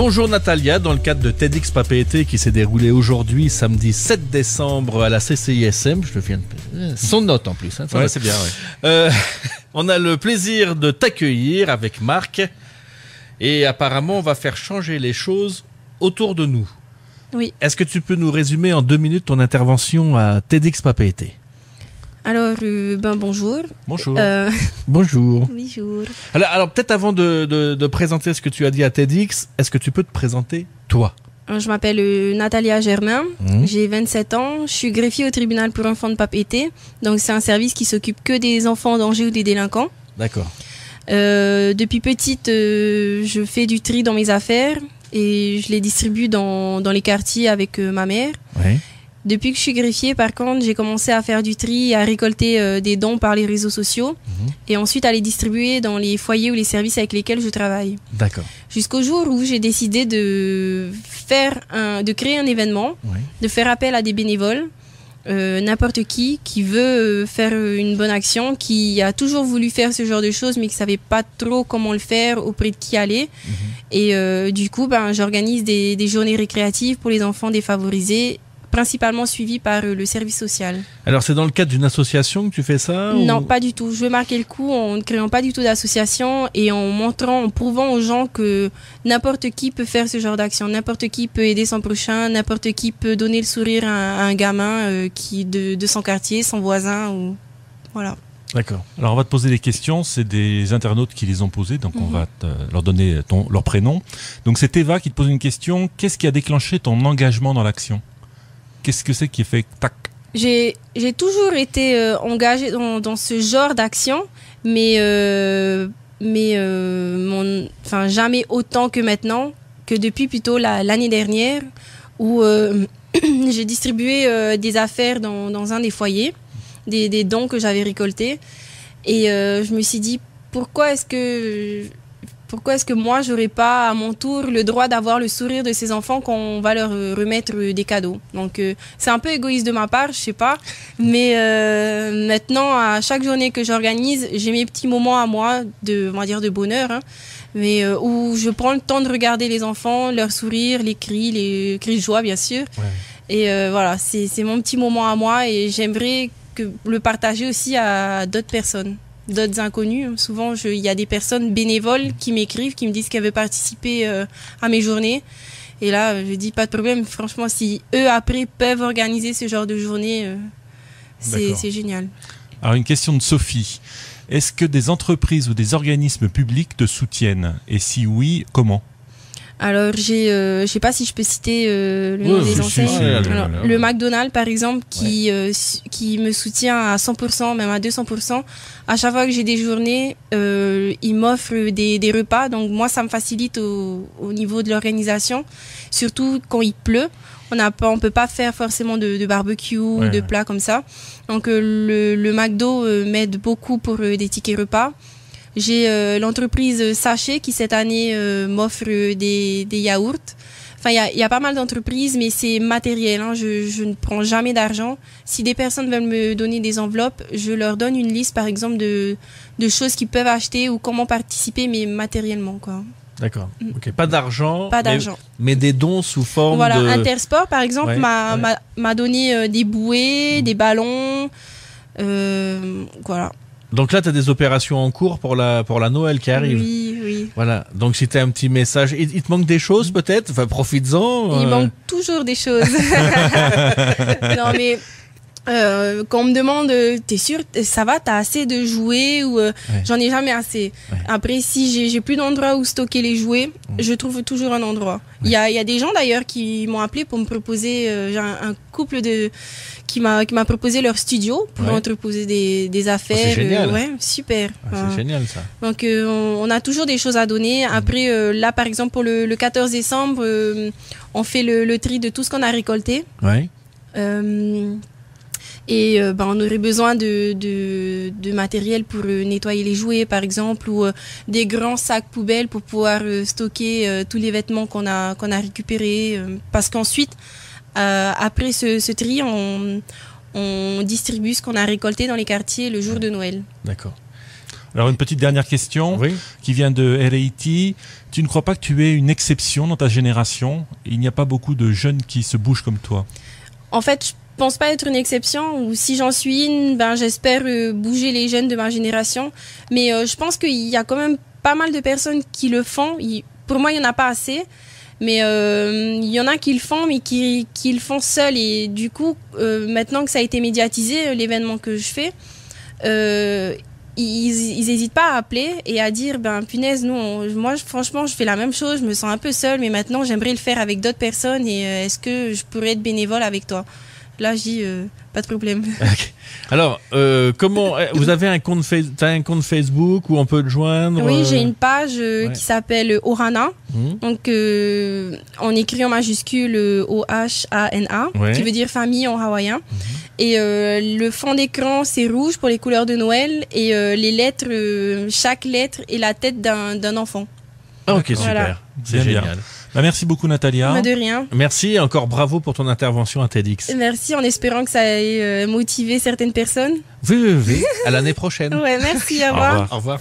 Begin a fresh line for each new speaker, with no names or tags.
Bonjour Natalia, dans le cadre de TEDx Papeete qui s'est déroulé aujourd'hui, samedi 7 décembre à la CCISM, je viens de... Son note en plus. Hein,
ouais, c'est bien, ouais.
On a le plaisir de t'accueillir avec Marc et apparemment on va faire changer les choses autour de nous.
Oui.
Est-ce que tu peux nous résumer en 2 minutes ton intervention à TEDx Papeete?
Alors, bonjour.
Bonjour. Bonjour.
Bonjour.
Alors peut-être avant de présenter ce que tu as dit à TEDx, est-ce que tu peux te présenter toi?
Je m'appelle Natalia Germain, j'ai 27 ans, je suis greffier au tribunal pour enfants de Papeete. Donc c'est un service qui s'occupe que des enfants en danger ou des délinquants.
D'accord.
Depuis petite, je fais du tri dans mes affaires et je les distribue dans les quartiers avec ma mère.
Oui.
Depuis que je suis greffier, par contre, j'ai commencé à faire du tri et à récolter des dons par les réseaux sociaux et ensuite à les distribuer dans les foyers ou les services avec lesquels je travaille.
D'accord.
Jusqu'au jour où j'ai décidé de créer un événement, de faire appel à des bénévoles, n'importe qui veut faire une bonne action, qui a toujours voulu faire ce genre de choses mais qui savait pas trop comment le faire, auprès de qui aller. Et du coup, j'organise des journées récréatives pour les enfants défavorisés, principalement suivi par le service social.
Alors c'est dans le cadre d'une association que tu fais ça?
Non, pas du tout. Je veux marquer le coup en ne créant pas du tout d'association et en prouvant aux gens que n'importe qui peut faire ce genre d'action, n'importe qui peut aider son prochain, n'importe qui peut donner le sourire à un gamin de son quartier, son voisin, ou voilà.
D'accord.
Alors on va te poser des questions, c'est des internautes qui les ont posées, donc on va leur donner leur prénom. Donc c'est Eva qui te pose une question. Qu'est-ce qui a déclenché ton engagement dans l'action? Qu'est-ce que c'est qui a fait tac?
J'ai toujours été engagée dans ce genre d'action, mais jamais autant que maintenant, que depuis plutôt l'année dernière, où j'ai distribué des affaires dans un des foyers, des dons que j'avais récoltés, et je me suis dit pourquoi est-ce que moi, j'aurais pas à mon tour le droit d'avoir le sourire de ces enfants quand on va leur remettre des cadeaux. Donc, c'est un peu égoïste de ma part, je sais pas. Mais maintenant, à chaque journée que j'organise, j'ai mes petits moments à moi on va dire de bonheur, hein, mais où je prends le temps de regarder les enfants, leur sourire, les cris de joie, bien sûr. Ouais. Et voilà, c'est mon petit moment à moi et j'aimerais le partager aussi à d'autres personnes. D'autres inconnus. Souvent, il y a des personnes bénévoles qui m'écrivent, qui me disent qu'elles veulent participer à mes journées. Et là, je dis pas de problème. Franchement, si eux, après, peuvent organiser ce genre de journée, c'est génial.
Alors, une question de Sophie. Est-ce que des entreprises ou des organismes publics te soutiennent? Et si oui, comment?
Alors, je sais pas si je peux citer le nom des enseignes. Le McDonald's, par exemple, qui me soutient à 100%, même à 200%. À chaque fois que j'ai des journées, il m'offre des repas. Donc, moi, ça me facilite au niveau de l'organisation. Surtout quand il pleut. On peut pas faire forcément de barbecue ou de plats comme ça. Donc, le McDo m'aide beaucoup pour des tickets repas. J'ai l'entreprise Sachet qui cette année m'offre des yaourts. Enfin, il y a pas mal d'entreprises, mais c'est matériel. Hein. Je ne prends jamais d'argent. Si des personnes veulent me donner des enveloppes, je leur donne une liste, par exemple, de choses qu'ils peuvent acheter ou comment participer, mais matériellement, quoi.
D'accord. Ok. Pas d'argent.
Pas d'argent.
Mais des dons sous forme de...
Voilà. Intersport, par exemple, m'a donné des bouées, des ballons. Voilà.
Donc là, tu as des opérations en cours pour la Noël qui arrive.
Oui.
Voilà. Donc si tu as un petit message, il te manque des choses peut-être? Enfin, profites-en.
Il manque toujours des choses. Non, mais quand on me demande, t'es sûr, ça va, t'as assez de jouets ou j'en ai jamais assez. Ouais. Après, si j'ai plus d'endroit où stocker les jouets, je trouve toujours un endroit. Il y a des gens d'ailleurs qui m'ont appelé pour me proposer, un couple qui m'a proposé leur studio pour entreposer des affaires.
C'est génial.
Super.
C'est génial ça.
Donc on a toujours des choses à donner. Après là par exemple pour le 14 décembre, on fait le tri de tout ce qu'on a récolté.
Ouais.
Et on aurait besoin de matériel pour nettoyer les jouets par exemple, ou des grands sacs poubelles pour pouvoir stocker tous les vêtements qu'on a récupérés, parce qu'ensuite après ce tri on distribue ce qu'on a récolté dans les quartiers le jour de Noël.
D'accord.
Alors une petite dernière question
Oui.
qui vient de RIT. Tu ne crois pas que tu es une exception dans ta génération? Il n'y a pas beaucoup de jeunes qui se bougent comme toi.
En fait, je pense pas être une exception, ou si j'en suis une, ben j'espère bouger les jeunes de ma génération. Mais je pense qu'il y a quand même pas mal de personnes qui le font. Pour moi, il y en a pas assez. Mais il y en a qui le font, mais qui le font seuls. Et du coup, maintenant que ça a été médiatisé, l'événement que je fais, ils hésitent pas à appeler et à dire, ben punaise, moi franchement, je fais la même chose, je me sens un peu seule, mais maintenant j'aimerais le faire avec d'autres personnes. Et est-ce que je pourrais être bénévole avec toi? Là, je dis, pas de problème.
Okay. Alors, comment vous avez un compte Facebook où on peut te joindre?
Oui, j'ai une page qui s'appelle Ohana. Donc, on écrit en majuscule OHANA, qui veut dire famille en hawaïen. Et le fond d'écran, c'est rouge pour les couleurs de Noël. Et les lettres, chaque lettre est la tête d'un enfant.
Ah, ok, super.
Voilà.
C'est génial.
Bah, merci beaucoup Natalia.
Mais de rien.
Merci et encore bravo pour ton intervention à TEDx.
Merci, en espérant que ça ait motivé certaines personnes.
Oui. À l'année prochaine.
Ouais, merci, au revoir.
Au revoir.